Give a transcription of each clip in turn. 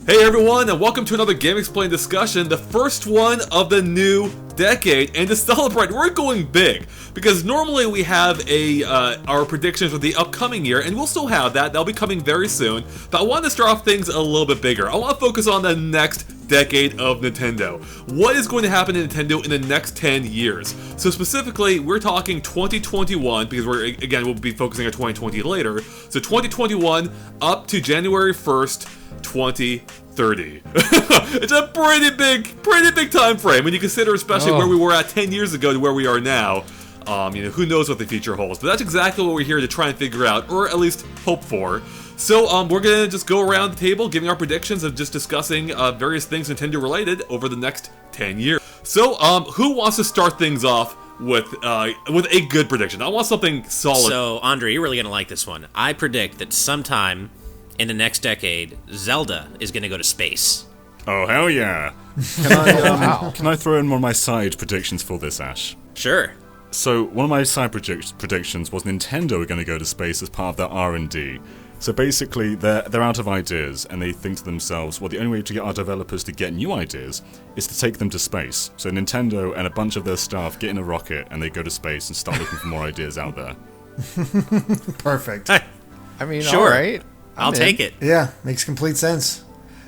Hey everyone, and welcome to another Game Explained discussion, the first one of the new decade. And to celebrate, we're going big, because normally we have our predictions for the upcoming year, and we'll still have that. That'll be coming very soon. But I want to start off things a little bit bigger. I want to focus on the next decade of Nintendo. What is going to happen in Nintendo in the next 10 years? So specifically, we're talking 2021, because we'll be focusing on 2020 later. So 2021 up to January 1st, 2030. It's a pretty big time frame when you consider especially where we were at 10 years ago to where we are now. Who knows what the future holds, but that's exactly what we're here to try and figure out, or at least hope for. So we're gonna just go around the table giving our predictions and just discussing various things Nintendo related over the next 10 years. So who wants to start things off with a good prediction? I want something solid. So Andre, you're really gonna like this one. I predict that sometime in the next decade, Zelda is going to go to space. Oh, hell yeah. Can I throw in one of my side predictions for this, Ash? Sure. So, one of my side predictions was Nintendo are going to go to space as part of their R&D. So basically, they're out of ideas, and they think to themselves, well, the only way to get our developers to get new ideas is to take them to space. So Nintendo and a bunch of their staff get in a rocket, and they go to space and start looking for more ideas out there. Perfect. I mean, sure. All right. I'll take it. Yeah, makes complete sense.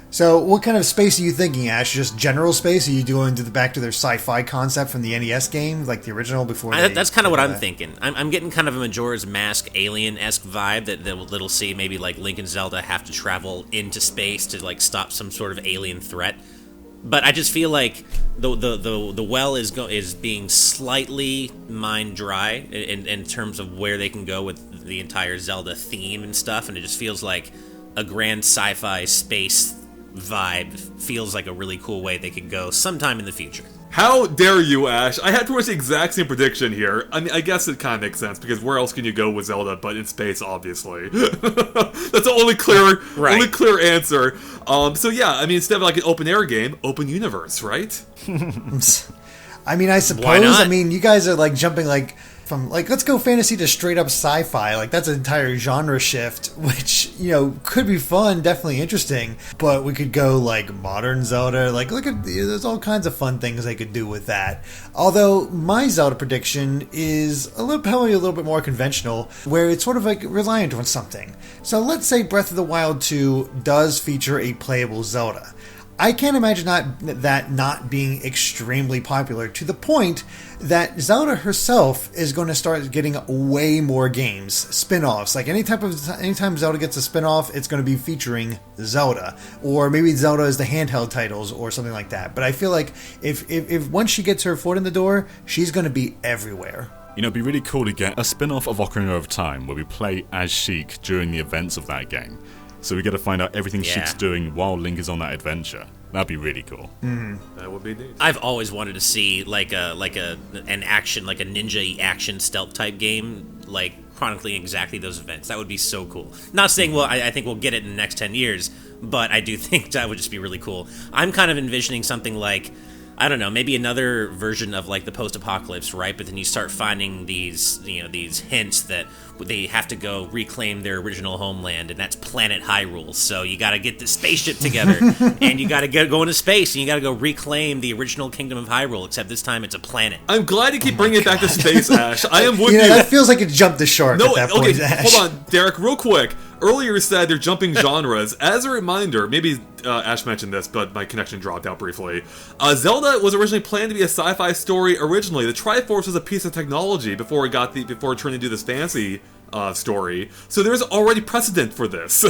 So, what kind of space are you thinking, Ash? Just general space? Are you doing back to their sci-fi concept from the NES game, like the original before? That's kind of what I'm thinking. I'm getting kind of a Majora's Mask alien-esque vibe that'll see maybe like Link and Zelda have to travel into space to like stop some sort of alien threat. But I just feel like the well is being slightly mined dry in terms of where they can go with the entire Zelda theme and stuff, and it just feels like a grand sci-fi space vibe. Feels like a really cool way they could go sometime in the future. How dare you, Ash? I had pretty much the exact same prediction here. I mean, I guess it kind of makes sense, because where else can you go with Zelda but in space, obviously? That's the only clear answer. So yeah, I mean, instead of like an open-air game, open universe, right? I mean, I suppose. I mean, you guys are like jumping like from like let's go fantasy to straight up sci-fi. Like that's an entire genre shift, which could be fun, definitely interesting. But we could go like modern Zelda. Like look at there's all kinds of fun things they could do with that. Although my Zelda prediction is probably a little bit more conventional, where it's sort of like reliant on something. So let's say Breath of the Wild 2 does feature a playable Zelda. I can't imagine that not being extremely popular, to the point that Zelda herself is going to start getting way more games, spin-offs. Like anytime Zelda gets a spin-off, it's going to be featuring Zelda, or maybe Zelda is the handheld titles or something like that. But I feel like if once she gets her foot in the door, she's going to be everywhere. It'd be really cool to get a spin-off of Ocarina of Time where we play as Sheik during the events of that game. So we get to find out everything Sheik's doing while Link is on that adventure. That'd be really cool. Mm-hmm. That would be neat. I've always wanted to see like an action, like a ninja action stealth type game, like chronicling exactly those events. That would be so cool. Not saying, I think we'll get it in the next 10 years, but I do think that would just be really cool. I'm kind of envisioning something like, I don't know, maybe another version of like the post-apocalypse, right? But then you start finding these hints that they have to go reclaim their original homeland, and that's planet Hyrule. So you got to get the spaceship together, and you got to go into space, and you got to go reclaim the original kingdom of Hyrule. Except this time it's a planet. I'm glad you keep bringing it back to space, Ash. I am with you. That feels like it jumped the shark at that point, Ash. Hold on, Derek, real quick. Earlier you said they're jumping genres. As a reminder, maybe Ash mentioned this, but my connection dropped out briefly. Zelda was originally planned to be a sci-fi story originally. The Triforce was a piece of technology before it turned into this fantasy story. So there's already precedent for this.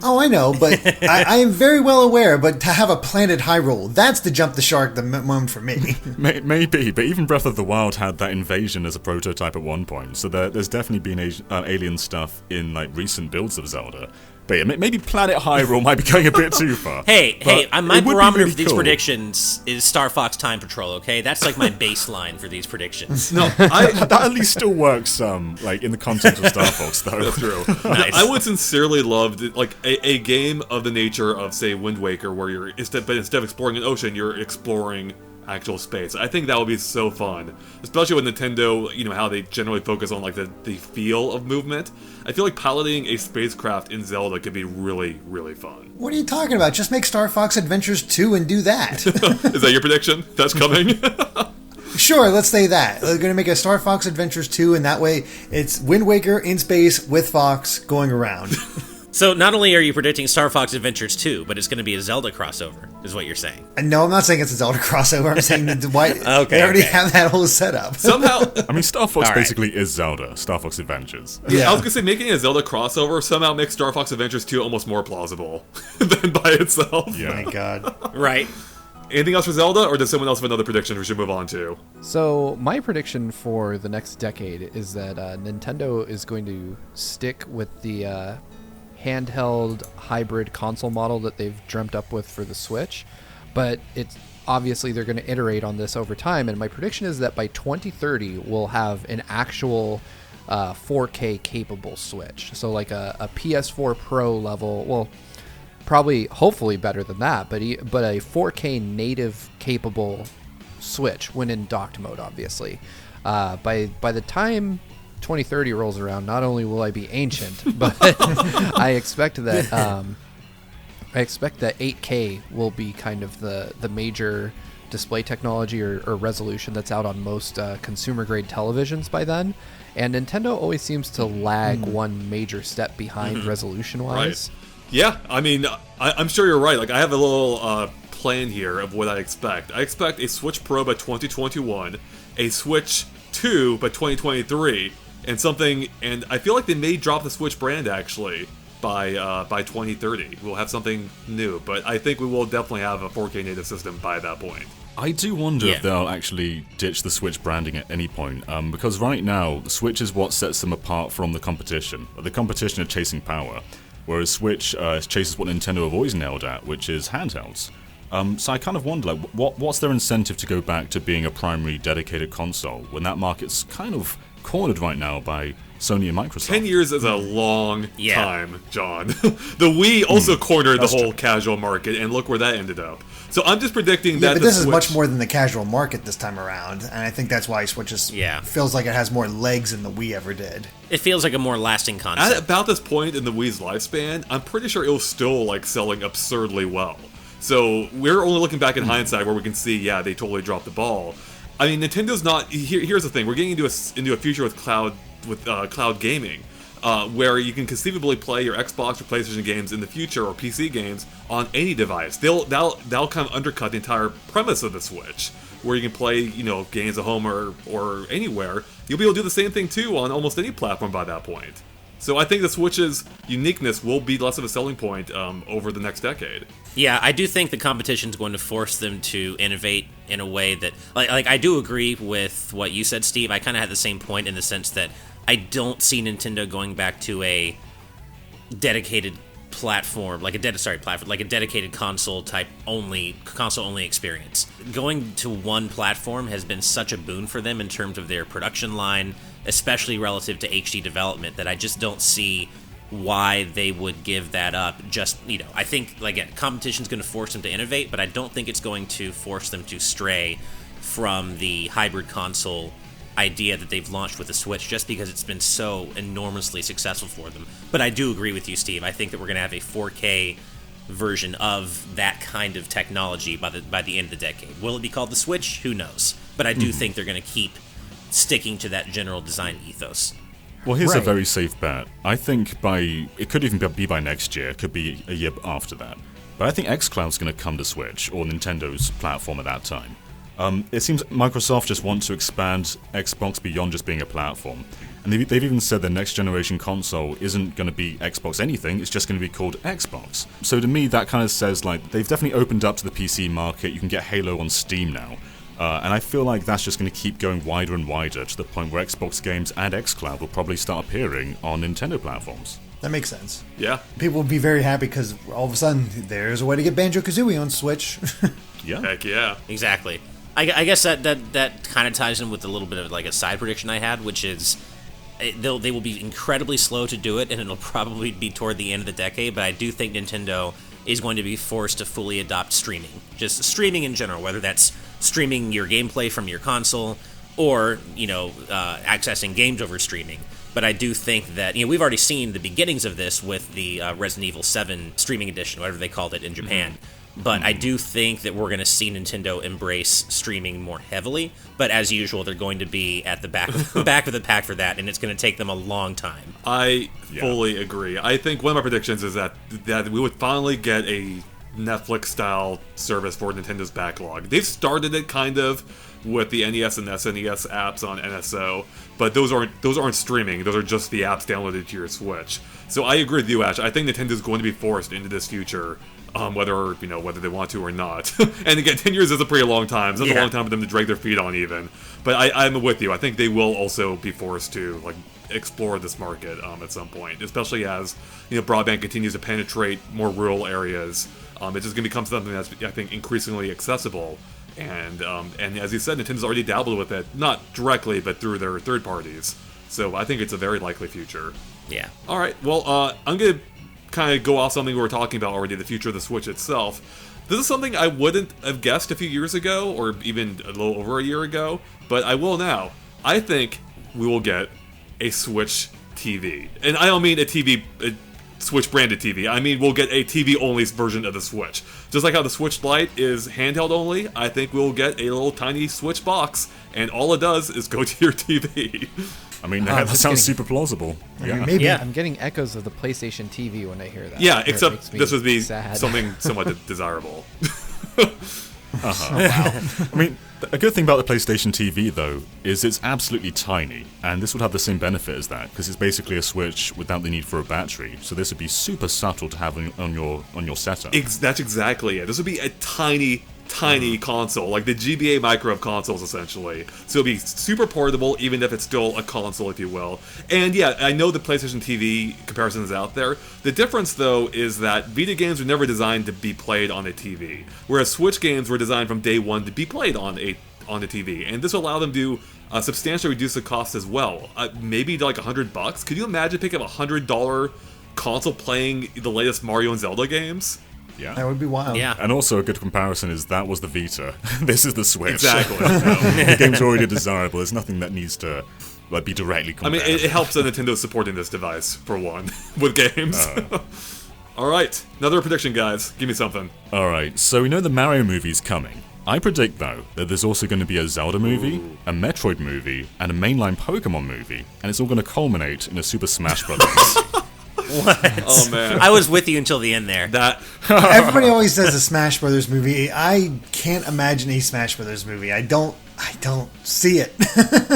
Oh, I know, but I am very well aware, but to have a planet Hyrule, that's the jump the shark the moment for me. Maybe, but even Breath of the Wild had that invasion as a prototype at one point, so there's definitely been alien stuff in like recent builds of Zelda. But yeah, maybe Planet Hyrule might be going a bit too far. Hey, my barometer really for these cool. predictions is Star Fox Time Patrol, okay? That's like my baseline for these predictions. No, that at least still works like in the context of Star Fox, though. That's true. Nice. I would sincerely love like a game of the nature of, say, Wind Waker, where instead of exploring an ocean, you're exploring actual space. I think that would be so fun, especially with Nintendo, how they generally focus on like the feel of movement. I feel like piloting a spacecraft in Zelda could be really, really fun. What are you talking about? Just make Star Fox Adventures 2 and do that. Is that your prediction? That's coming? Sure, let's say that. They're going to make a Star Fox Adventures 2, and that way it's Wind Waker in space with Fox going around. So not only are you predicting Star Fox Adventures 2, but it's going to be a Zelda crossover, is what you're saying. No, I'm not saying it's a Zelda crossover. I'm saying that they already have that whole setup. Somehow... I mean, Star Fox basically is Zelda. Star Fox Adventures. Yeah. I was going to say, making a Zelda crossover somehow makes Star Fox Adventures 2 almost more plausible than by itself. Yeah. Oh my god. Right. Anything else for Zelda, or does someone else have another prediction we should move on to? So my prediction for the next decade is that Nintendo is going to stick with the handheld hybrid console model that they've dreamt up with for the Switch, but it's obviously they're going to iterate on this over time, and my prediction is that by 2030 we'll have an actual 4K capable Switch, so like a PS4 Pro level, well, probably hopefully better than that, but a 4K native capable Switch when in docked mode, obviously. By the time 2030 rolls around, not only will I be ancient, but I expect that 8K will be kind of the major display technology or resolution that's out on most consumer grade televisions by then. And Nintendo always seems to lag one major step behind resolution wise. Right. Yeah, I mean, I'm sure you're right. Like, I have a little plan here of what I expect. I expect a Switch Pro by 2021, a Switch 2 by 2023, and I feel like they may drop the Switch brand, actually, by 2030. We'll have something new, but I think we will definitely have a 4K native system by that point. I do wonder if they'll actually ditch the Switch branding at any point, because right now, the Switch is what sets them apart from the competition. The competition are chasing power, whereas Switch chases what Nintendo have always nailed at, which is handhelds. So I kind of wonder, like, what's their incentive to go back to being a primary dedicated console when that market's kind of cornered right now by Sony and Microsoft? 10 years is a long time, John. The Wii also cornered the whole casual market, and look where that ended up. So I'm just predicting that but this is much more than the casual market this time around, and I think that's why Switch feels like it has more legs than the Wii ever did. It feels like a more lasting concept. At about this point in the Wii's lifespan, I'm pretty sure it was still like selling absurdly well. So we're only looking back in hindsight where we can see, they totally dropped the ball. I mean, Nintendo's not. Here's the thing: we're getting into a future with cloud gaming, where you can conceivably play your Xbox or PlayStation games in the future, or PC games, on any device. That'll kind of undercut the entire premise of the Switch, where you can play games at home or anywhere. You'll be able to do the same thing too on almost any platform by that point. So I think the Switch's uniqueness will be less of a selling point over the next decade. Yeah, I do think the competition is going to force them to innovate in a way that, like I do agree with what you said, Steve. I kind of had the same point in the sense that I don't see Nintendo going back to a dedicated platform, like a dedicated console only experience. Going to one platform has been such a boon for them in terms of their production line, especially relative to HD development, that I just don't see why they would give that up. Just, I think, again, competition's going to force them to innovate, but I don't think it's going to force them to stray from the hybrid console idea that they've launched with the Switch, just because it's been so enormously successful for them. But I do agree with you, Steve. I think that we're going to have a 4K version of that kind of technology by the end of the decade. Will it be called the Switch? Who knows? But I do think they're going to keep sticking to that general design ethos. Well, here's a very safe bet. I think it could even be by next year, it could be a year after that. But I think xCloud's going to come to Switch, or Nintendo's platform at that time. It seems Microsoft just wants to expand Xbox beyond just being a platform. And they've even said their next generation console isn't going to be Xbox anything, it's just going to be called Xbox. So to me, that kind of says, like, they've definitely opened up to the PC market. You can get Halo on Steam now. And I feel like that's just going to keep going wider and wider to the point where Xbox games and xCloud will probably start appearing on Nintendo platforms. That makes sense. Yeah. People will be very happy because all of a sudden there's a way to get Banjo-Kazooie on Switch. Yeah. Heck yeah. Exactly. I guess that kind of ties in with a little bit of like a side prediction I had, which is they will be incredibly slow to do it, and it'll probably be toward the end of the decade, but I do think Nintendo is going to be forced to fully adopt streaming. Just streaming in general, whether that's streaming your gameplay from your console or, accessing games over streaming. But I do think that, we've already seen the beginnings of this with the Resident Evil 7 streaming edition, whatever they called it in Japan. But I do think that we're going to see Nintendo embrace streaming more heavily. But as usual, they're going to be at the back of the pack for that, and it's going to take them a long time. I fully agree. I think one of my predictions is that we would finally get a Netflix-style service for Nintendo's backlog. They've started it kind of with the NES and SNES apps on NSO, but those aren't streaming. Those are just the apps downloaded to your Switch. So I agree with you, Ash. I think Nintendo's going to be forced into this future, whether they want to or not. And again, 10 years is a pretty long time. It's a long time for them to drag their feet on even. But I'm with you. I think they will also be forced to explore this market at some point, especially as broadband continues to penetrate more rural areas. It's just going to become something that's, I think, increasingly accessible. And as you said, Nintendo's already dabbled with it, not directly, but through their third parties. So I think it's a very likely future. Yeah. All right. Well, I'm going to kind of go off something we were talking about already, the future of the Switch itself. This is something I wouldn't have guessed a few years ago, or even a little over a year ago, but I will now. I think we will get a Switch TV. And I don't mean a Switch branded TV. I mean, we'll get a TV-only version of the Switch. Just like how the Switch Lite is handheld only, I think we'll get a little tiny Switch box, and all it does is go to your TV. I mean, that sounds super plausible. Yeah. Maybe. I'm getgetting echoes of the PlayStation TV when I hear that. Yeah, It except makes me this would be sad. something somewhat desirable. Wow. I mean, a good thing about the PlayStation TV, though, is it's absolutely tiny, and this would have the same benefit as that, because it's basically a Switch without the need for a battery, so this would be super subtle to have on your setup. That's exactly it. This would be a tiny console, like the GBA micro of consoles, essentially. So it'll be super portable, even if it's still a console, if you will. And yeah, I know the PlayStation TV comparison is out there. The difference, though, is that Vita games were never designed to be played on a TV, whereas Switch games were designed from day one to be played on the TV. And this will allow them to substantially reduce the cost as well. Maybe like $100. Could you imagine picking up a $100 console playing the latest Mario and Zelda games? Yeah. That would be wild. Yeah. And also a good comparison is that was the Vita. This is the Switch. Exactly. The game's already desirable. There's nothing that needs to be directly compared. I mean, it helps that Nintendo's supporting this device, for one, with games. All right, another prediction, guys. Give me something. All right, so we know the Mario movie's coming. I predict, though, that there's also going to be a Zelda movie, a Metroid movie, and a mainline Pokemon movie, and it's all going to culminate in a Super Smash Bros. What? Oh, man. I was with you until the end there. Everybody always says a Smash Brothers movie. I can't imagine a Smash Brothers movie. I don't see it.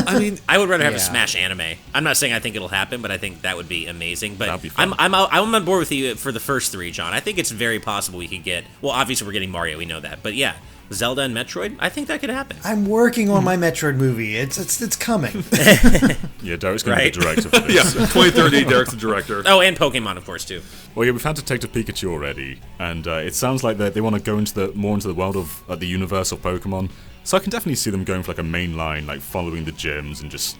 I mean, I would rather have a Yeah. Smash anime. I'm not saying I think it'll happen, but I think that would be amazing. But That'd be fun. I'm on board with you for the first three, John. I think it's very possible we could get. Well, obviously we're getting Mario, we know that, but yeah, Zelda and Metroid. I think that could happen. I'm working on my Metroid movie. It's coming. Yeah, Derek's going Right. to be the director for yeah, this. 2030, Derek's the director. Oh, and Pokemon, of course, too. Well, yeah, we've had Detective Pikachu already, and it sounds like they want to go more into the world of the universe of Pokemon. So I can definitely see them going for like a main line, like following the gyms and just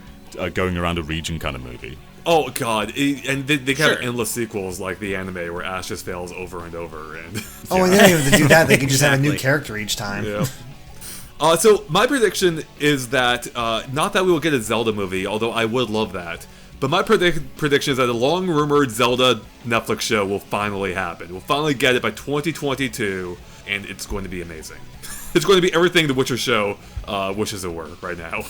going around a region kind of movie. Oh, God. And they can have Sure. endless sequels like the anime where Ash just fails over and over. And Oh, and they don't even have to do that. They can just have a new Exactly. character each time. yeah. So my prediction is that, not that we will get a Zelda movie, although I would love that, but my prediction is that the long-rumored Zelda Netflix show will finally happen. We'll finally get it by 2022, and it's going to be amazing. It's going to be everything the Witcher show wishes it were right now.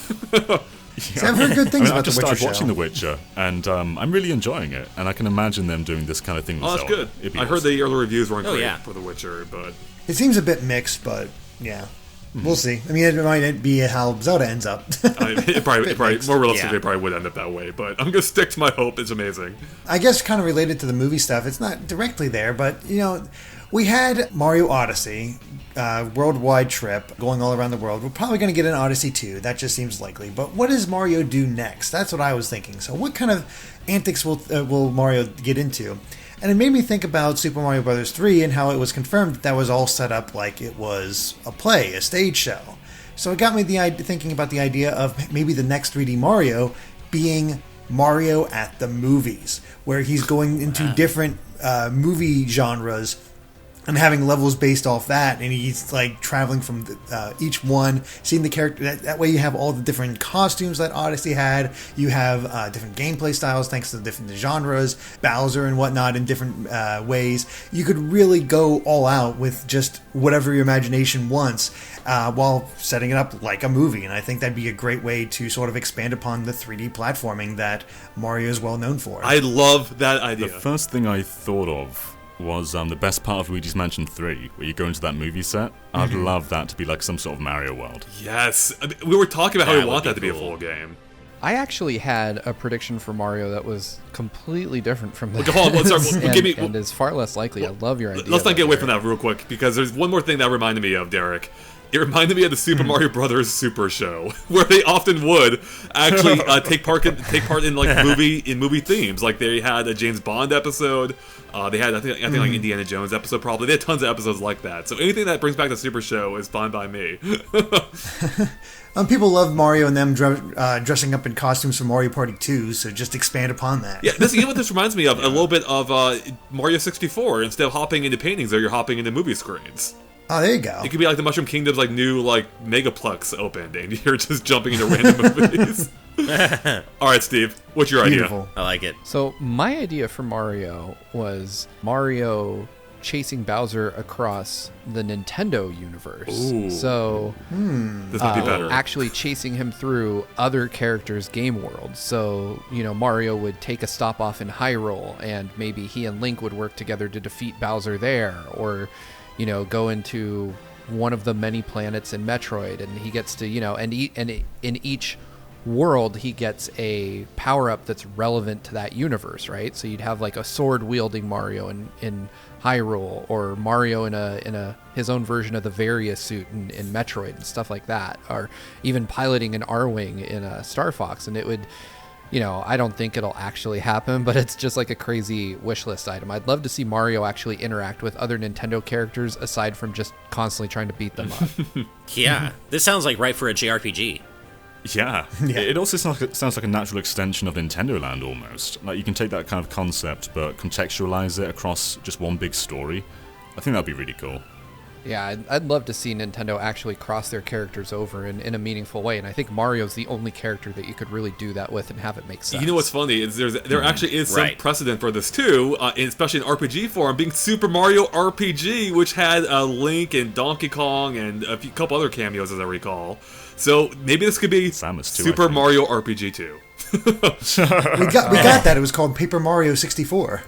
See, I've heard good things I've about just The Witcher started watching show. The Witcher, and I'm really enjoying it, and I can imagine them doing this kind of thing with Oh, that's Zelda. good. It'd be I heard awesome. the early reviews weren't Oh, great yeah. for The Witcher, but It seems a bit mixed, but yeah. We'll see. I mean, it might be how Zelda ends up. it probably more realistically, Yeah. it probably would end up that way. But I'm going to stick to my hope. It's amazing. I guess kind of related to the movie stuff. It's not directly there, but, we had Mario Odyssey, worldwide trip, going all around the world. We're probably going to get an Odyssey 2. That just seems likely. But what does Mario do next? That's what I was thinking. So what kind of antics will Mario get into? And it made me think about Super Mario Bros. 3 and how it was confirmed that was all set up like it was a play, a stage show. So it got me thinking about the idea of maybe the next 3D Mario being Mario at the movies, where he's going into different movie genres and having levels based off that, and he's like traveling from each one, seeing the character. That way, you have all the different costumes that Odyssey had. You have different gameplay styles thanks to the different genres, Bowser and whatnot in different ways. You could really go all out with just whatever your imagination wants, while setting it up like a movie. And I think that'd be a great way to sort of expand upon the 3D platforming that Mario is well known for. I love that idea. The first thing I thought of was the best part of Luigi's Mansion 3, where you go into that movie set. I'd love that to be like some sort of Mario world. Yes. I mean, we were talking about how we want that to be a full game. I actually had a prediction for Mario that was completely different from that. Hold on, and is far less likely. I love your idea. Let's not get away from that real quick, because there's one more thing that reminded me of, Derek. It reminded me of the Super Mario Brothers Super Show, where they often would actually take part in like movie themes. Like they had a James Bond episode. They had I think like Indiana Jones episode probably. They had tons of episodes like that. So anything that brings back the Super Show is fine by me. People love Mario and them dressing up in costumes for Mario Party 2, so just expand upon that. Yeah, you know what this reminds me of? A little bit of Mario 64. Instead of hopping into paintings, you're hopping into movie screens. Oh, there you go. It could be like the Mushroom Kingdom's like new like Megaplex opened, and you're just jumping into random movies. All right, Steve, what's your Beautiful. idea? I like it. So my idea for Mario was Mario chasing Bowser across the Nintendo universe. Ooh. So This might be better. actually chasing him through other characters' game worlds. So, Mario would take a stop off in Hyrule, and maybe he and Link would work together to defeat Bowser there, or go into one of the many planets in Metroid, and he gets to, and in each world he gets a power-up that's relevant to that universe, right? So you'd have like a sword-wielding Mario in Hyrule, or Mario in his own version of the Varia suit in Metroid and stuff like that, or even piloting an R-Wing in Star Fox, and it would... I don't think it'll actually happen, but it's just like a crazy wish list item. I'd love to see Mario actually interact with other Nintendo characters aside from just constantly trying to beat them up. Yeah, this sounds like right for a JRPG. Yeah. It also sounds like a natural extension of Nintendo Land almost. Like you can take that kind of concept but contextualize it across just one big story. I think that'd be really cool. Yeah, I'd love to see Nintendo actually cross their characters over in a meaningful way, and I think Mario's the only character that you could really do that with and have it make sense. You know what's funny is there actually is some precedent for this too, especially in RPG form, being Super Mario RPG, which had Link and Donkey Kong and a couple other cameos as I recall. So maybe this could be Samus too, Super Mario RPG 2. we got that. It was called Paper Mario 64.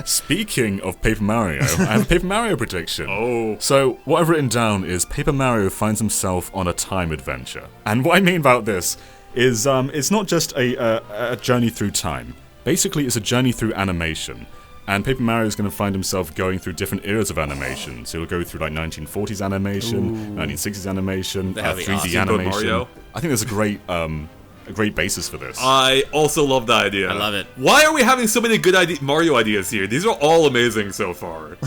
Speaking of Paper Mario, I have a Paper Mario prediction. Oh. So, what I've written down is Paper Mario finds himself on a time adventure. And what I mean about this is it's not just a journey through time. Basically, it's a journey through animation. And Paper Mario is going to find himself going through different eras of animation. So he'll go through like 1940s animation, 1960s animation, 3D awesome. animation. Mario. I think there's a great basis for this. I also love that idea. I love it. Why are we having so many good Mario ideas here? These are all amazing so far.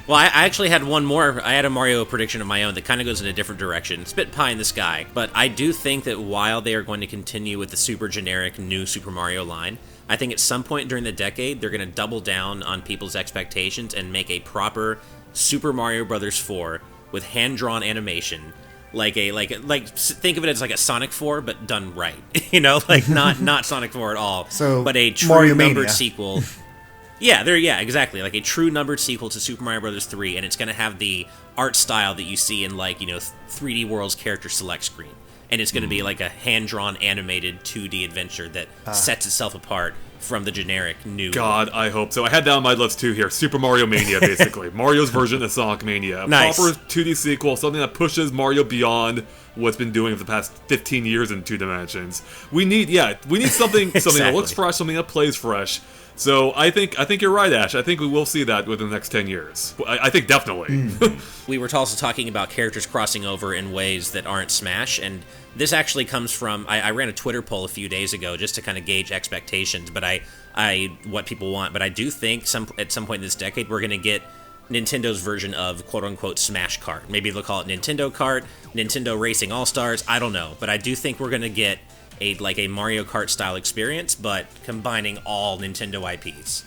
Well, I actually had one more. I had a Mario prediction of my own that kind of goes in a different direction. It's a bit pie in the sky. But I do think that while they are going to continue with the super generic new Super Mario line, I think at some point during the decade, they're going to double down on people's expectations and make a proper Super Mario Bros. 4 with hand-drawn animation. Like think of it as like a Sonic 4, but done right. Not Sonic 4 at all. So, but a true Mario numbered Mania. sequel. Exactly. Like a true numbered sequel to Super Mario Bros. 3, and it's going to have the art style that you see in 3D World's character select screen. And it's going to be like a hand-drawn animated 2D adventure that sets itself apart from the generic new... God, I hope so. I had that on my list too here. Super Mario Mania, basically. Mario's version of Sonic Mania. A Nice. proper 2D sequel, something that pushes Mario beyond what's been doing for the past 15 years in 2 dimensions. We need something that looks fresh, something that plays fresh. So I think you're right, Ash. I think we will see that within the next 10 years. I think definitely. We were also talking about characters crossing over in ways that aren't Smash, and this actually comes from... I ran a Twitter poll a few days ago just to kind of gauge expectations, but what people want. But I do think at some point in this decade we're going to get Nintendo's version of quote-unquote Smash Kart. Maybe they'll call it Nintendo Kart, Nintendo Racing All-Stars, I don't know. But I do think we're going to get a Mario Kart style experience, but combining all Nintendo IPs.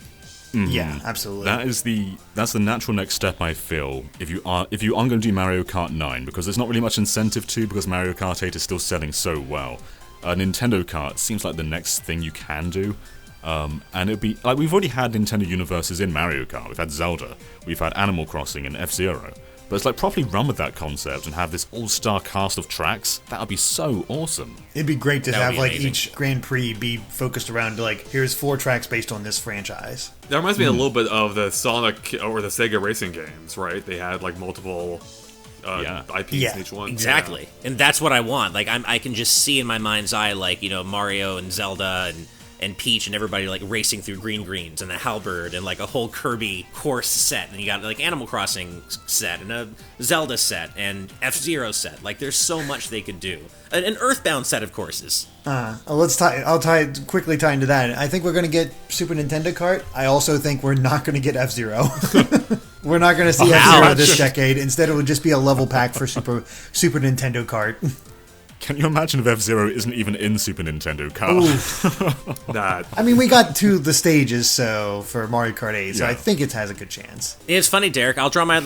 Yeah, absolutely. That's the natural next step, I feel, if you aren't going to do Mario Kart 9, because there's not really much incentive to, because Mario Kart 8 is still selling so well. Nintendo Kart seems like the next thing you can do. And it'd be like, we've already had Nintendo universes in Mario Kart. We've had Zelda, we've had Animal Crossing and F-Zero. But it's like properly run with that concept and have this all-star cast of tracks. That would be so awesome. It'd be great to That would have be like amazing. each Grand Prix be focused around like, here's 4 tracks based on this franchise. That reminds me a little bit of the Sonic or the Sega racing games, right? They had like multiple IPs in each one. Exactly, and that's what I want. Like I can just see in my mind's eye, like Mario and Zelda and Peach and everybody like racing through green greens and a halberd and like a whole Kirby course set, and you got like Animal Crossing set and a Zelda set and F-Zero set. Like there's so much they could do. An Earthbound set of courses. I'll quickly tie into that. I think we're going to get Super Nintendo Kart. I also think we're not going to get F-Zero. We're not going to see F-Zero this decade. Instead, it will just be a level pack for Super Nintendo Kart. Can you imagine if F-Zero isn't even in Super Nintendo Kart? That. I mean, we got to the stages for Mario Kart 8, so I think it has a good chance. It's funny, Derek. I'll draw my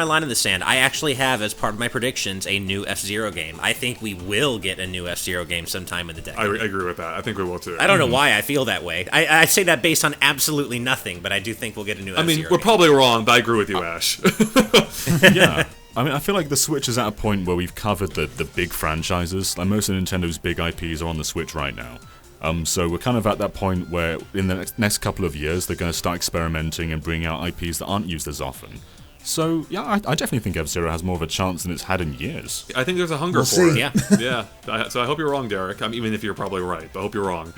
line in the sand. I actually have, as part of my predictions, a new F-Zero game. I think we will get a new F-Zero game sometime in the decade. I agree with that. I think we will too. I don't know why I feel that way. I say that based on absolutely nothing, but I do think we'll get a new F-Zero we're game. probably wrong, but I agree with you, Ash. Yeah. I mean, I feel like the Switch is at a point where we've covered the big franchises. Like most of Nintendo's big IPs are on the Switch right now. So we're kind of at that point where in the next couple of years they're going to start experimenting and bringing out IPs that aren't used as often. So yeah, I definitely think F-Zero has more of a chance than it's had in years. I think there's a hunger We'll for see. it. Yeah. So I hope you're wrong, Derek. Even if you're probably right, but I hope you're wrong.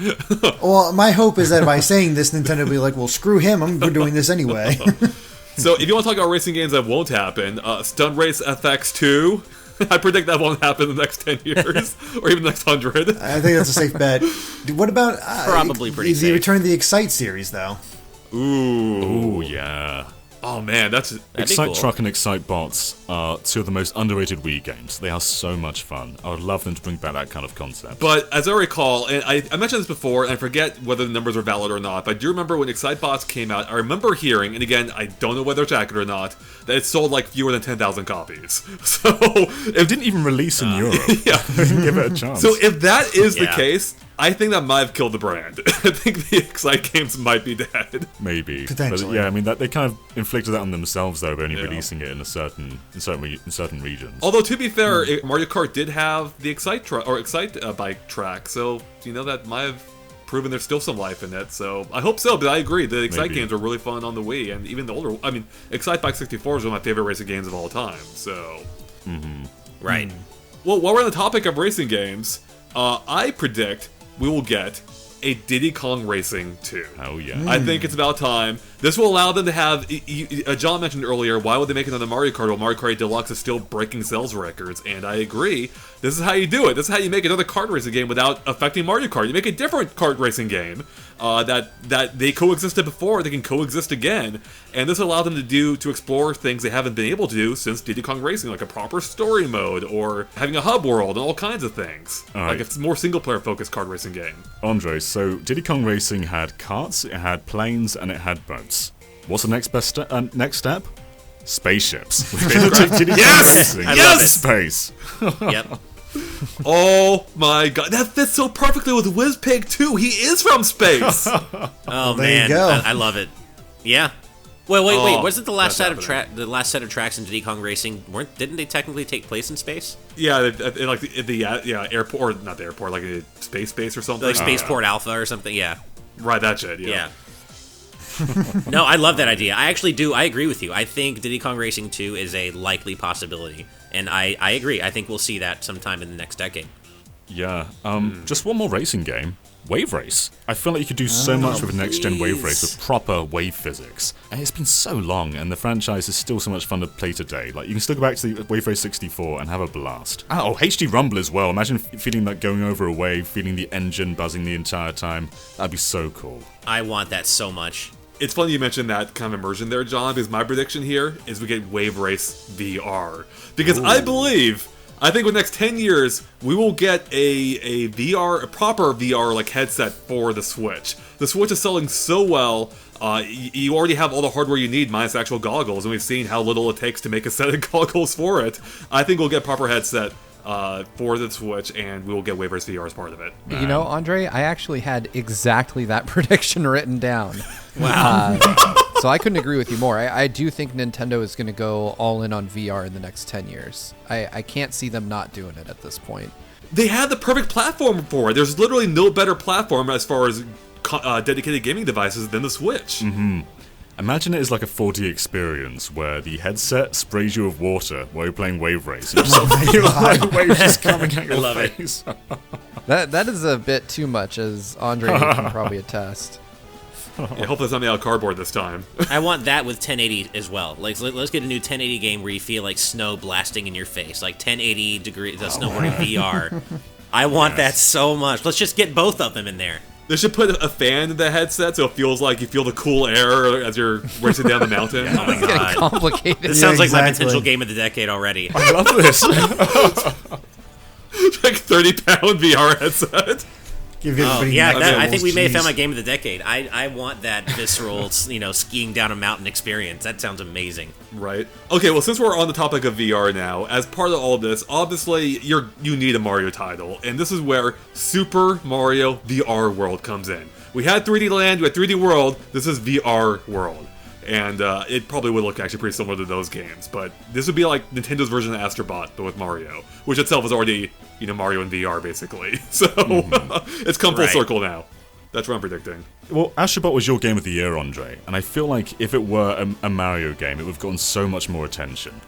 Well, my hope is that by saying this, Nintendo will be like, well, screw him, we're doing this anyway. So if you want to talk about racing games that won't happen, Stunt Race FX 2, I predict that won't happen in the next 10 years, or even the next 100. I think that's a safe bet. What about Probably pretty the safe. return of the Excite series, though? Ooh, yeah. Oh man, that's... That'd be Excite cool. Truck and Excite Bots are two of the most underrated Wii games. They are so much fun. I would love them to bring back that kind of concept. But as I recall, and I mentioned this before, and I forget whether the numbers are valid or not, but I do remember when Excitebots came out, I remember hearing, and again, I don't know whether it's accurate or not, that it sold like fewer than 10,000 copies. So, It didn't even release in Europe. yeah. They didn't give it a chance. So if that is the Yeah. case, I think that might have killed the brand. I think the Excite games might be dead. Maybe. Potentially. But yeah, I mean, they kind of inflicted that on themselves, though, by only Yeah. releasing it in certain regions. Although, to be fair, Mario Kart did have the Excite bike track, so that might have proven there's still some life in it. So I hope so, but I agree. The Excite Maybe. games are really fun on the Wii, and even the older. Excite Bike 64 is one of my favorite racing games of all time. So, Right. well, while we're on the topic of racing games, I predict we will get a Diddy Kong Racing 2. Oh, yeah. I think it's about time. This will allow them to have... John mentioned earlier, why would they make another Mario Kart? Well, Mario Kart 8 Deluxe is still breaking sales records, and I agree. This is how you do it. This is how you make another kart racing game without affecting Mario Kart. You make a different kart racing game that they coexisted before, they can coexist again, and this allowed them to explore things they haven't been able to do since Diddy Kong Racing, like a proper story mode, or having a hub world, and all kinds of things. Alright. Like it's a more single-player focused kart racing game. Andre, so Diddy Kong Racing had karts, it had planes, and it had boats. What's the next step? Spaceships. Diddy Kong Racing. I love it. Space. Yep. Oh my god, that fits so perfectly with WizPig too. He is from space. Oh there man, you go. I love it. Yeah. Wait. Oh, Wasn't the last set that's of the last set of tracks in Diddy Kong Racing? Didn't they technically take place in space? Yeah, like the airport, or not the airport, like a space base or something. Like Spaceport Alpha or something? Yeah. Right, that shit. Yeah. Yeah. No, I love that idea. I actually do. I agree with you. I think Diddy Kong Racing 2 is a likely possibility. And I agree. I think we'll see that sometime in the next decade. Yeah. Just one more racing game. Wave Race. I feel like you could do so much with next gen Wave Race with proper wave physics. And it's been so long, and the franchise is still so much fun to play today. Like, you can still go back to the Wave Race 64 and have a blast. Oh, HD Rumble as well. Imagine feeling like going over a wave, feeling the engine buzzing the entire time. That'd be so cool. I want that so much. It's funny you mentioned that kind of immersion there, John, because my prediction here is we get Wave Race VR. Because I think in the next 10 years, we will get a proper VR like headset for the Switch. The Switch is selling so well. You already have all the hardware you need minus actual goggles, and we've seen how little it takes to make a set of goggles for it. I think we'll get proper headset for the Switch, and we will get Wayverse VR as part of it. You know, Andre, I actually had exactly that prediction written down. Wow. So I couldn't agree with you more. I do think Nintendo is going to go all in on VR in the next 10 years. I can't see them not doing it at this point. They have the perfect platform for it. There's literally no better platform as far as dedicated gaming devices than the Switch. Mm-hmm. Imagine it as like a 4D experience where the headset sprays you with water while you're playing Wave Race. And you feel like waves just coming at your face. That is a bit too much, as Andre can probably attest. Yeah, hopefully it's not made out of cardboard this time. I want that with 1080 as well. Like, let's get a new 1080 game where you feel like snow blasting in your face, like 1080 degrees snowboarding VR. I want that so much. Let's just get both of them in there. They should put a fan in the headset so it feels like you feel the cool air as you're racing down the mountain. Oh my It's getting god. complicated. This sounds like my exactly. potential game of the decade already. I love this. Like 30-pound VR headset. Give everybody Yeah, neck I think we may have found rolls, my game of the decade. I want that visceral, skiing down a mountain experience. That sounds amazing. Right. Okay, well, since we're on the topic of VR now, as part of all of this, obviously, you need a Mario title, and this is where Super Mario VR World comes in. We had 3D Land, we had 3D World, this is VR World. And it probably would look actually pretty similar to those games, but this would be like Nintendo's version of Astrobot, but with Mario, which itself is already, Mario in VR, basically. So, it's come full Right. circle now. That's what I'm predicting. Well, Astrobot was your game of the year, Andre, and I feel like if it were a Mario game, it would have gotten so much more attention.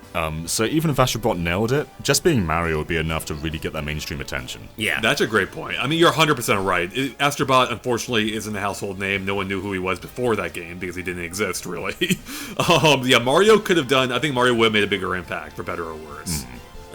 So even if Astrobot nailed it, just being Mario would be enough to really get that mainstream attention. Yeah. That's a great point. I mean, you're 100% right. Astrobot, unfortunately, isn't a household name. No one knew who he was before that game because he didn't exist, really. Mario could have done... I think Mario would have made a bigger impact, for better or worse.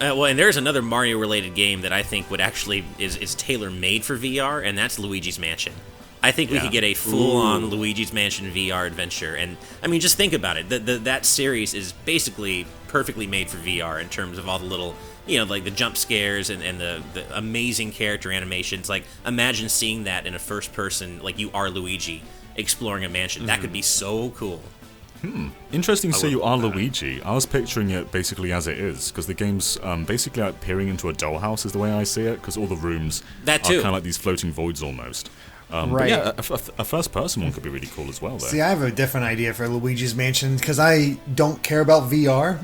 Well, and there's another Mario-related game that I think would actually is tailor-made for VR, and that's Luigi's Mansion. I think we could get a full-on Luigi's Mansion VR adventure, and I mean, just think about it. That series is basically perfectly made for VR in terms of all the little, like the jump scares and the amazing character animations. Like, imagine seeing that in a first-person, like you are Luigi exploring a mansion. That could be so cool. Interesting to say you are Luigi. I was picturing it basically as it is, because the game's basically like peering into a dollhouse is the way I see it, because all the rooms That are too. kind of like these floating voids almost. But Right. yeah, a first-person one could be really cool as well, though. See, I have a different idea for Luigi's Mansion because I don't care about VR,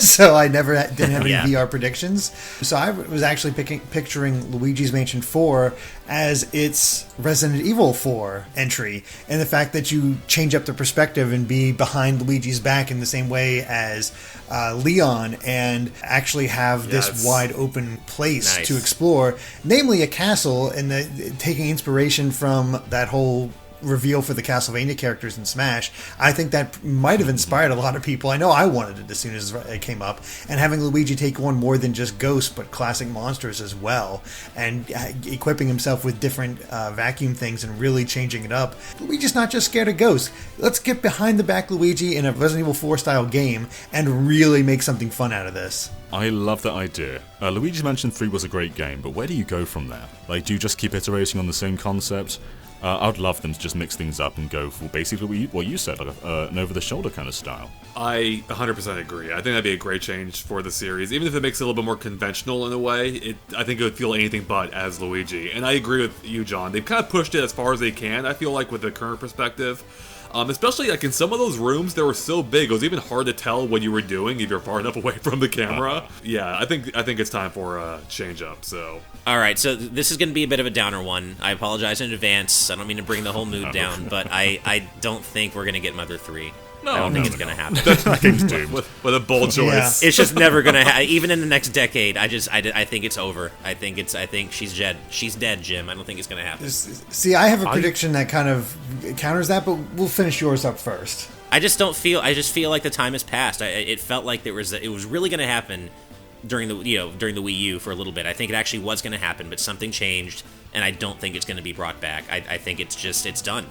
so I didn't have any Yeah. VR predictions. So I was actually picturing Luigi's Mansion 4 as its Resident Evil 4 entry, and the fact that you change up the perspective and be behind Luigi's back in the same way as Leon, and actually have this Yes. wide open place Nice. to explore, namely a castle, and taking inspiration from that whole reveal for the Castlevania characters in Smash. I think that might have inspired a lot of people. I know I wanted it as soon as it came up, and having Luigi take on more than just ghosts but classic monsters as well, and equipping himself with different vacuum things and really changing it up. Luigi's not just scared of ghosts. Let's get behind the back Luigi in a Resident Evil 4 style game and really make something fun out of this. I love that idea. Luigi's Mansion 3 was a great game, but where do you go from there? Like, do you just keep iterating on the same concept? I'd love them to just mix things up and go for basically what you said, like an over-the-shoulder kind of style. I 100% agree. I think that'd be a great change for the series. Even if it makes it a little bit more conventional in a way, I think it would feel anything but as Luigi. And I agree with you, John. They've kind of pushed it as far as they can, I feel like, with the current perspective. Especially like in some of those rooms, they were so big, it was even hard to tell what you were doing if you're far enough away from the camera. Yeah, I think it's time for a change up. So All right, so this is going to be a bit of a downer one. I apologize in advance. I don't mean to bring the whole mood down, but I don't think we're going to get Mother 3. I don't think it's going to happen. That game's doomed. with a bold choice. It's just never going to happen. Even in the next decade, I think it's over. I think she's dead. She's dead, Jim. I don't think it's going to happen. See, I have a prediction that kind of counters that, but we'll finish yours up first. I just feel like the time has passed. It felt like it was really going to happen during the Wii U for a little bit. I think it actually was going to happen, but something changed, and I don't think it's going to be brought back. I think it's done.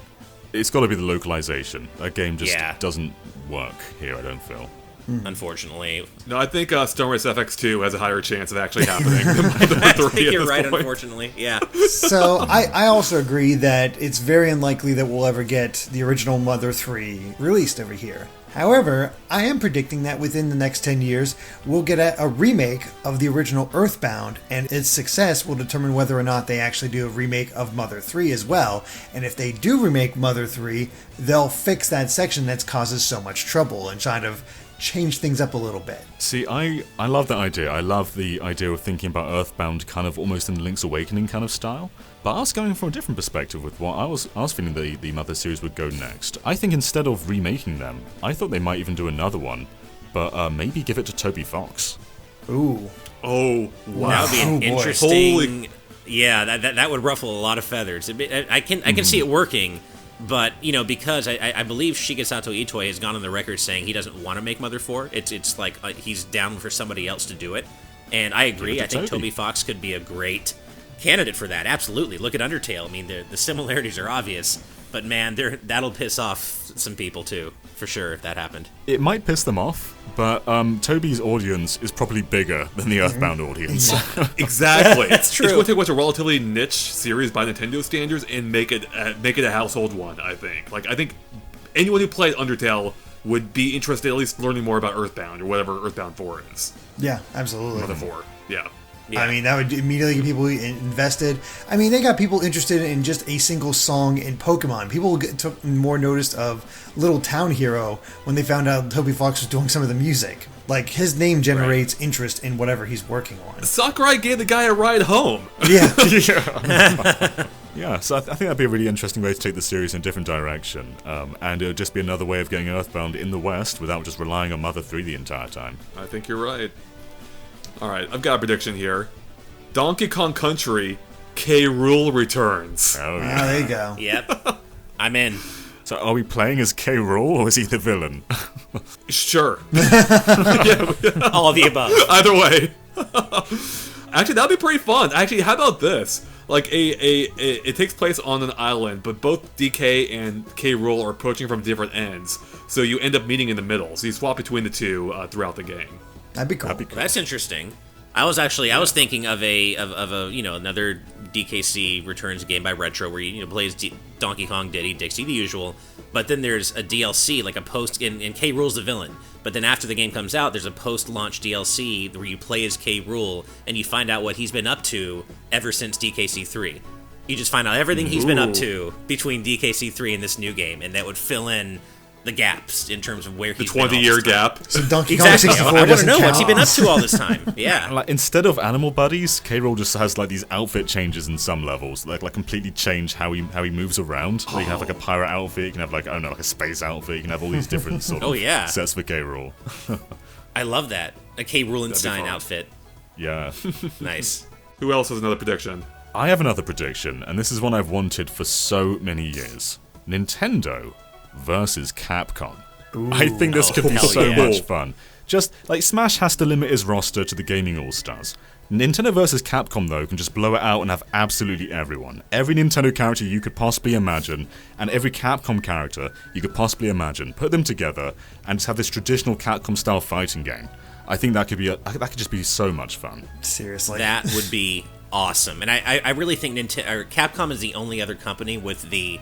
It's got to be the localization. That game just Yeah. doesn't work here, I don't feel. unfortunately. No, I think Stone Race FX2 has a higher chance of actually happening than Mother 3 I think you're at this right, point. unfortunately. Yeah. So I also agree that it's very unlikely that we'll ever get the original Mother 3 released over here. However, I am predicting that within the next 10 years, we'll get a remake of the original Earthbound, and its success will determine whether or not they actually do a remake of Mother 3 as well. And if they do remake Mother 3, they'll fix that section that's causes so much trouble and kind of change things up a little bit. See, I love that idea. I love the idea of thinking about Earthbound kind of almost in Link's Awakening kind of style. But I was going from a different perspective with what I was feeling the Mother series would go next. I think instead of remaking them, I thought they might even do another one, but maybe give it to Toby Fox. Ooh. Oh, wow. That would be an interesting... Yeah, that would ruffle a lot of feathers. I can see it working, but, because I believe Shigesato Itoi has gone on the record saying he doesn't want to make Mother 4. It's like he's down for somebody else to do it. And I agree. I think Toby Fox could be a great candidate for that. Absolutely. Look at Undertale. I mean, the similarities are obvious, but man, that'll piss off some people too, for sure, if that happened. It might piss them off, but Toby's audience is probably bigger than the Earthbound audience. Exactly. That's true. It's going to take what's a relatively niche series by Nintendo standards and make it a household one, I think. I think anyone who played Undertale would be interested at least learning more about Earthbound or whatever Earthbound 4 is. Yeah, absolutely. Mother 4, yeah. Yeah. I mean, that would immediately get people invested. I mean, they got people interested in just a single song in Pokemon. People took more notice of Little Town Hero when they found out Toby Fox was doing some of the music. Like, his name generates interest in whatever he's working on. Sakurai gave the guy a ride home. Yeah. Yeah, so I think that'd be a really interesting way to take the series in a different direction. And it would just be another way of getting Earthbound in the West without just relying on Mother 3 the entire time. I think you're right. Alright, I've got a prediction here. Donkey Kong Country, K. Rool returns. Oh, Ah, yeah. there you go. Yep. I'm in. So are we playing as K. Rool or is he the villain? Sure. All of the above. Either way. Actually, that'd be pretty fun. Actually, how about this? It takes place on an island, but both DK and K. Rool are approaching from different ends. So you end up meeting in the middle. So you swap between the two throughout the game. That'd be cool. That's interesting. I was thinking of another DKC Returns game by Retro where you plays Donkey Kong, Diddy, Dixie, the usual. But then there's a DLC, like a post, and K. Rool's the villain. But then after the game comes out, there's a post-launch DLC where you play as K. Rool, and you find out what he's been up to ever since DKC 3. You just find out everything he's been up to between DKC 3 and this new game, and that would fill in the gaps in terms of where he's been. The 20-year gap. So Donkey Kong Exactly. 64 I want to doesn't know count. what's he been up to all this time. Yeah. Like, instead of animal buddies, K. Rool just has like these outfit changes in some levels, like completely change how he moves around. Like, you can have like a pirate outfit, you can have like a space outfit, you can have all these different sort of sets for K. Rool. I love that. A K. Rulenstein outfit. Yeah. Nice. Who else has another prediction? I have another prediction, and this is one I've wanted for so many years. Nintendo versus Capcom. I think this could be hell so yeah. much fun. Just like Smash has to limit its roster to the gaming all-stars. Nintendo vs. Capcom, though, can just blow it out and have absolutely everyone. Every Nintendo character you could possibly imagine, and every Capcom character you could possibly imagine. Put them together, and just have this traditional Capcom-style fighting game. I think that could just be so much fun. Seriously. That would be awesome. And I really think Capcom is the only other company with the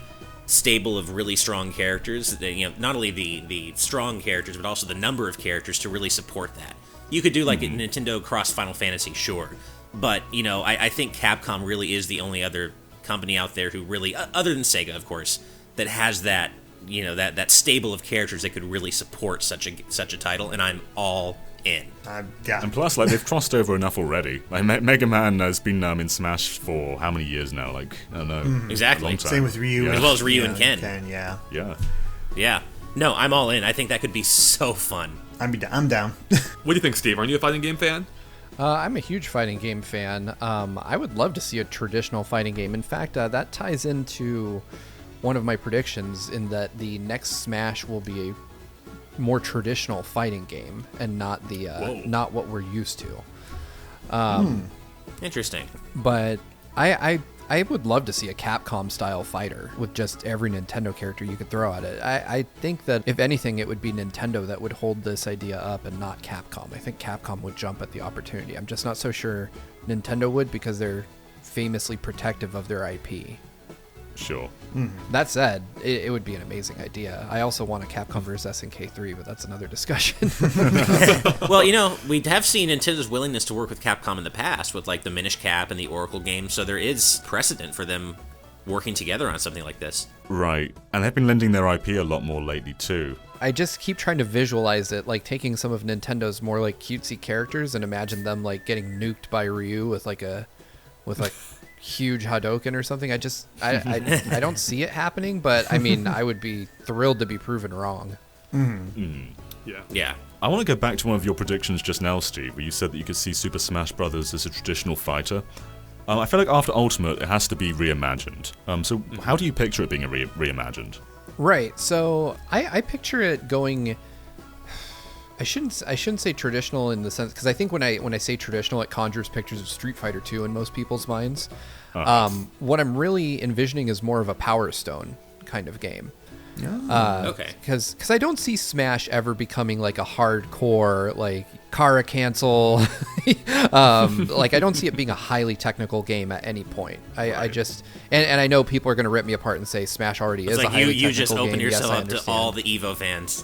stable of really strong characters. Not only the strong characters, but also the number of characters to really support that. You could do like a Nintendo cross Final Fantasy, sure. But, I think Capcom really is the only other company out there who really, other than Sega, of course, that has that, that stable of characters that could really support such a title, and I'm all in. Yeah. And plus, like, they've crossed over enough already. Like, Mega Man has been in Smash for how many years now? Like, I don't know. Exactly. A long time. Same with Ryu. Yeah. As well as Ryu and Ken. Yeah. Yeah. Yeah. No, I'm all in. I think that could be so fun. I'm down. What do you think, Steve? Aren't you a fighting game fan? I'm a huge fighting game fan. I would love to see a traditional fighting game. In fact, that ties into one of my predictions in that the next Smash will be a more traditional fighting game and not not what we're used to. Interesting. But I I would love to see a Capcom-style fighter with just every Nintendo character you could throw at it. I think that, if anything, it would be Nintendo that would hold this idea up and not Capcom. I think Capcom would jump at the opportunity. I'm just not so sure Nintendo would, because they're famously protective of their IP. Sure. That said, it would be an amazing idea. I also want a Capcom vs. SNK3, but that's another discussion. Well, we have seen Nintendo's willingness to work with Capcom in the past with like the Minish Cap and the Oracle games, so there is precedent for them working together on something like this. Right. And they've been lending their IP a lot more lately too. I just keep trying to visualize it, like taking some of Nintendo's more like cutesy characters and imagine them like getting nuked by Ryu with like huge Hadouken or something. I don't see it happening, but I mean, I would be thrilled to be proven wrong. Yeah. I want to go back to one of your predictions just now, Steve, where you said that you could see Super Smash Bros. As a traditional fighter. I feel like after Ultimate, it has to be reimagined. So how do you picture it being reimagined? Right. So I picture it going. I shouldn't say traditional in the sense, because I think when I say traditional, it conjures pictures of Street Fighter 2 in most people's minds. What I'm really envisioning is more of a Power Stone kind of game. Okay. Because I don't see Smash ever becoming like a hardcore like Kara cancel. Like I don't see it being a highly technical game at any point. I just and I know people are going to rip me apart and say Smash already is like a highly technical game. You just open yourself up to understand. all the Evo fans.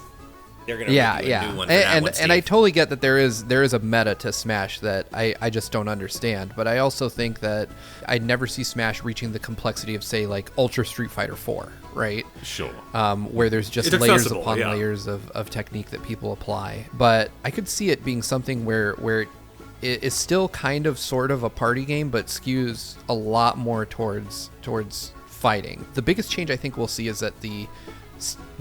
They're gonna yeah. a new one for that one, And I totally get that there is a meta to Smash that I just don't understand. But I also think that I'd never see Smash reaching the complexity of, say, like Ultra Street Fighter 4, right? Sure. Where there's just It's layers accessible, upon yeah. layers of technique that people apply. But I could see it being something where it is still kind of sort of a party game, but skews a lot more towards fighting. The biggest change I think we'll see is that the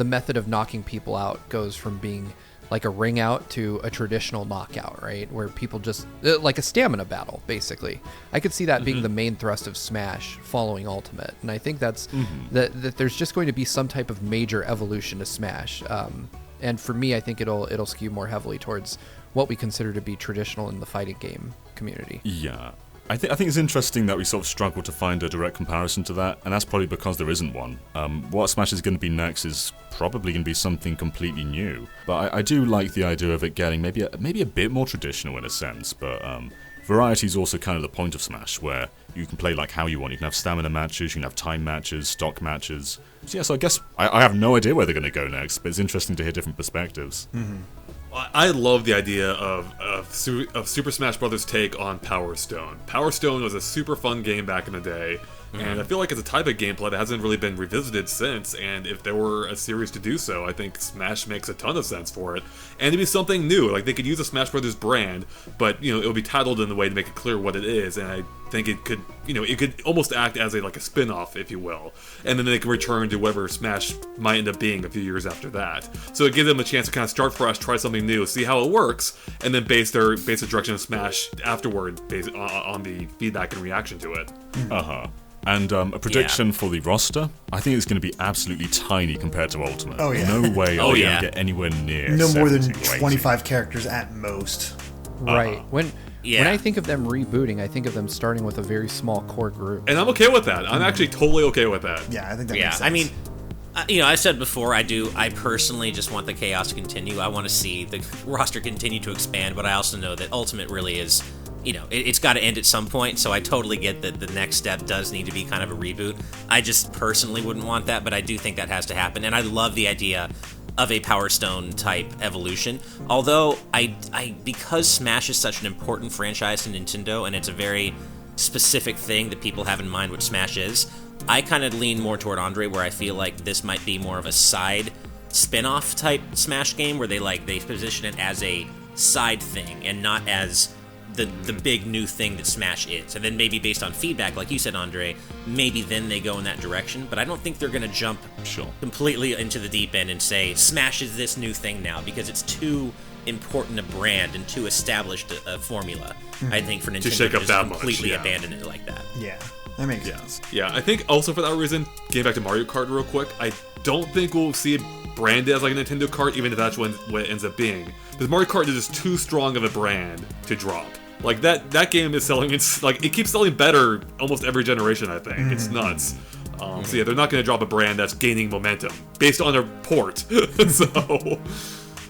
method of knocking people out goes from being like a ring out to a traditional knockout, right? Where people just like a stamina battle, basically. I could see that being the main thrust of Smash following Ultimate, and I think that's that there's just going to be some type of major evolution to Smash. And for me, I think it'll skew more heavily towards what we consider to be traditional in the fighting game community. Yeah. I think it's interesting that we sort of struggle to find a direct comparison to that, and that's probably because there isn't one. What Smash is going to be next is probably going to be something completely new. But I do like the idea of it getting maybe a bit more traditional in a sense, but variety is also kind of the point of Smash, where you can play like how you want. You can have stamina matches, you can have time matches, stock matches. So yeah, so I guess I have no idea where they're going to go next, but it's interesting to hear different perspectives. I love the idea of Super Smash Bros. Take on Power Stone. Power Stone was a super fun game back in the day, and I feel like it's a type of gameplay that hasn't really been revisited since, and if there were a series to do so, I think Smash makes a ton of sense for it. And it'd be something new, like they could use a Smash Bros. Brand, but it would be titled in a way to make it clear what it is, and I think it could almost act as a spin-off, if you will, and then they can return to whatever Smash might end up being a few years after that. So it gives them a chance to kind of start fresh, try something new, see how it works, and then base the direction of Smash afterward based on the feedback and reaction to it. And a prediction for the roster, I think it's going to be absolutely tiny compared to Ultimate. Oh, yeah. No way are Oh, they yeah. going to get anywhere near No more than 70 or 80. 25 characters at most. Right. When Yeah. I think of them rebooting, I think of them starting with a very small core group. And I'm okay with that. I'm actually totally okay with that. Yeah, I think that Yeah, makes sense. I mean, I said before, I personally just want the chaos to continue. I want to see the roster continue to expand, but I also know that Ultimate really is, it's got to end at some point, so I totally get that the next step does need to be kind of a reboot. I just personally wouldn't want that, but I do think that has to happen, and I love the idea of a Power Stone type evolution. Although because Smash is such an important franchise to Nintendo, and it's a very specific thing that people have in mind what Smash is, I kind of lean more toward Andre, where I feel like this might be more of a side spin-off type Smash game, where they position it as a side thing and not as the big new thing that Smash is. And then maybe based on feedback, like you said, Andre, maybe then they go in that direction. But I don't think they're going to jump completely into the deep end and say Smash is this new thing now, because it's too important a brand and too established a formula, I think, for Nintendo to shake up just that much, completely yeah. abandon it like that. Yeah, that makes sense. Yeah, I think also for that reason, getting back to Mario Kart real quick, I don't think we'll see it branded as like a Nintendo Kart, even if that's what it ends up being. Because Mario Kart is just too strong of a brand to drop. Like that game is selling. It's like it keeps selling better almost every generation. I think it's nuts. So yeah, they're not going to drop a brand that's gaining momentum based on a port. So.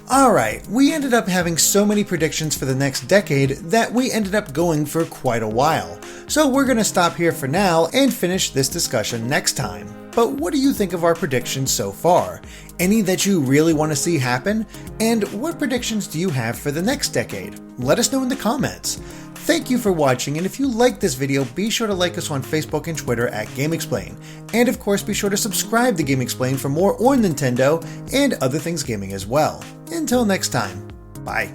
Alright, we ended up having so many predictions for the next decade that we ended up going for quite a while. So we're going to stop here for now and finish this discussion next time. But what do you think of our predictions so far? Any that you really want to see happen? And what predictions do you have for the next decade? Let us know in the comments. Thank you for watching, and if you liked this video, be sure to like us on Facebook and Twitter at GameXplain. And of course, be sure to subscribe to GameXplain for more on Nintendo and other things gaming as well. Until next time, bye.